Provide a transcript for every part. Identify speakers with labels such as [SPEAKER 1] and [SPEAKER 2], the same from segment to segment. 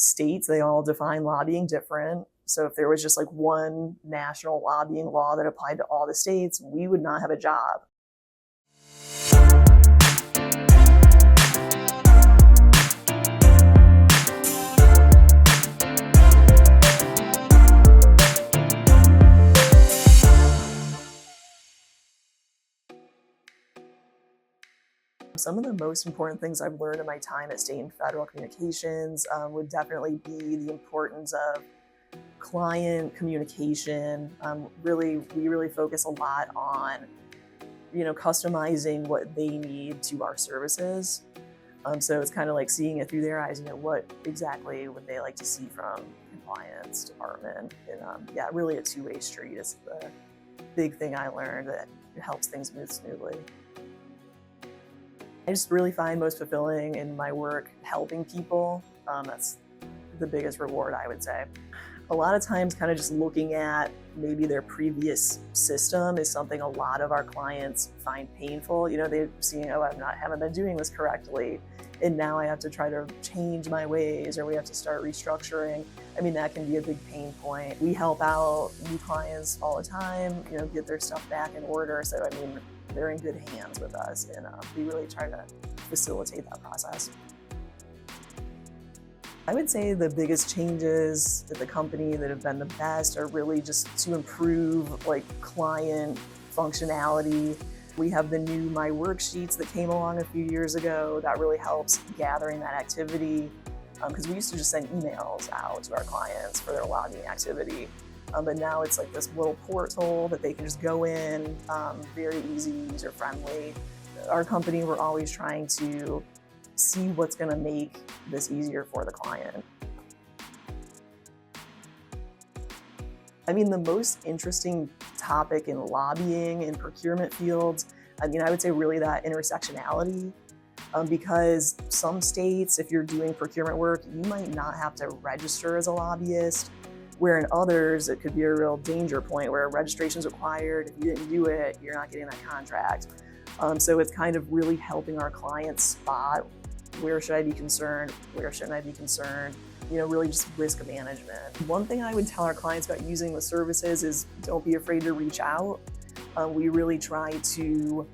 [SPEAKER 1] States, they all define lobbying different. So if there was just like one national lobbying law that applied to all the states, we would not have a job. Some of the most important things I've learned in my time at state and federal communications would definitely be the importance of client communication. We really focus a lot on, customizing what they need to our services. So it's kind of like seeing it through their eyes. What exactly would they like to see from compliance department? And yeah, really a two-way street is the big thing I learned that helps things move smoothly. I just really find most fulfilling in my work helping people. That's the biggest reward, I would say. A lot of times kind of just looking at maybe their previous system is something a lot of our clients find painful. They're seeing, oh, haven't been doing this correctly, and now I have to try to change my ways, or we have to start restructuring. That can be a big pain point. We help out new clients all the time, get their stuff back in order. So, they're in good hands with us, and we really try to facilitate that process. I would say the biggest changes at the company that have been the best are really just to improve client functionality. We have the new My Worksheets that came along a few years ago that really helps gathering that activity, because we used to just send emails out to our clients for their lobbying activity. But now it's like this little portal that they can just go in, very easy, user-friendly. Our company, we're always trying to see what's going to make this easier for the client. The most interesting topic in lobbying and procurement fields, I would say really that intersectionality, because some states, if you're doing procurement work, you might not have to register as a lobbyist, where in others, it could be a real danger point where registration is required. If you didn't do it, you're not getting that contract. So it's kind of really helping our clients spot where should I be concerned, where shouldn't I be concerned, really just risk management. One thing I would tell our clients about using the services is don't be afraid to reach out. We really try to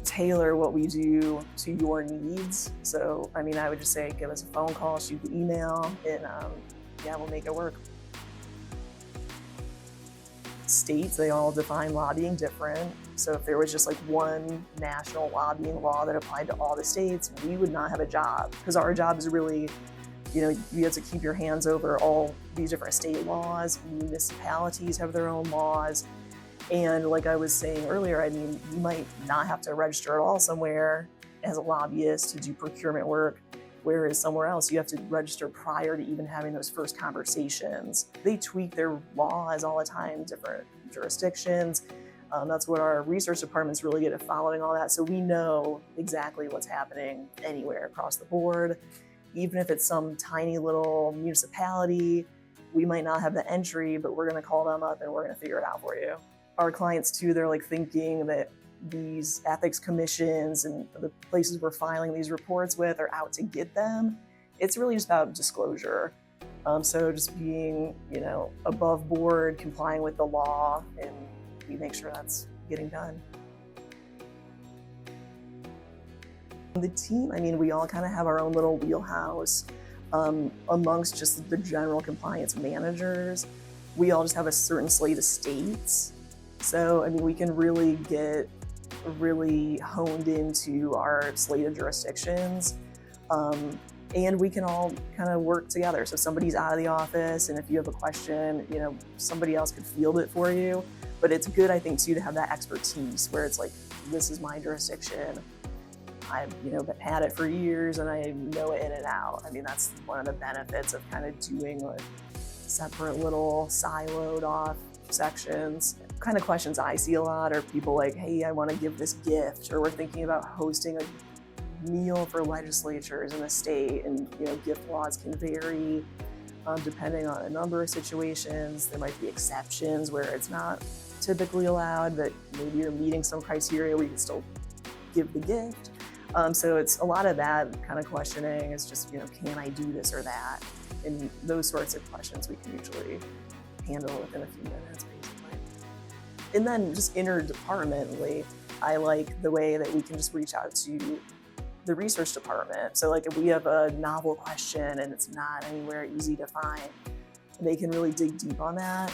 [SPEAKER 1] tailor what we do to your needs. So, I would just say, give us a phone call, shoot the email, and yeah, we'll make it work. States, they all define lobbying different. So if there was just one national lobbying law that applied to all the states, we would not have a job, because our job is really, you have to keep your hands over all these different state laws. Municipalities have their own laws. And like I was saying earlier, you might not have to register at all somewhere as a lobbyist to do procurement work, whereas somewhere else you have to register prior to even having those first conversations. They tweak their laws all the time, different jurisdictions. That's what our research department's really good at, following all that. So we know exactly what's happening anywhere across the board. Even if it's some tiny little municipality, we might not have the entry, but we're gonna call them up and we're gonna figure it out for you. Our clients too, they're thinking that these ethics commissions and the places we're filing these reports with are out to get them. It's really just about disclosure. So just being, above board, complying with the law, and we make sure that's getting done. The team, we all kind of have our own little wheelhouse. Amongst just the general compliance managers, we all just have a certain slate of states. So, we can really get honed into our slate of jurisdictions. And we can all kind of work together. So somebody's out of the office, and if you have a question, somebody else could field it for you. But it's good, I think, too, to have that expertise where it's this is my jurisdiction. I've, had it for years and I know it in and out. That's one of the benefits of kind of doing separate little siloed off sections. Kind of questions I see a lot are people hey, I want to give this gift, or we're thinking about hosting a meal for legislatures in the state, and gift laws can vary depending on a number of situations. There might be exceptions where it's not typically allowed, but maybe you're meeting some criteria where you can still give the gift. So it's a lot of that kind of questioning is just, can I do this or that? And those sorts of questions we can usually handle within a few minutes, basically. And then just interdepartmentally, I like the way that we can just reach out to the research department. So like if we have a novel question and it's not anywhere easy to find, they can really dig deep on that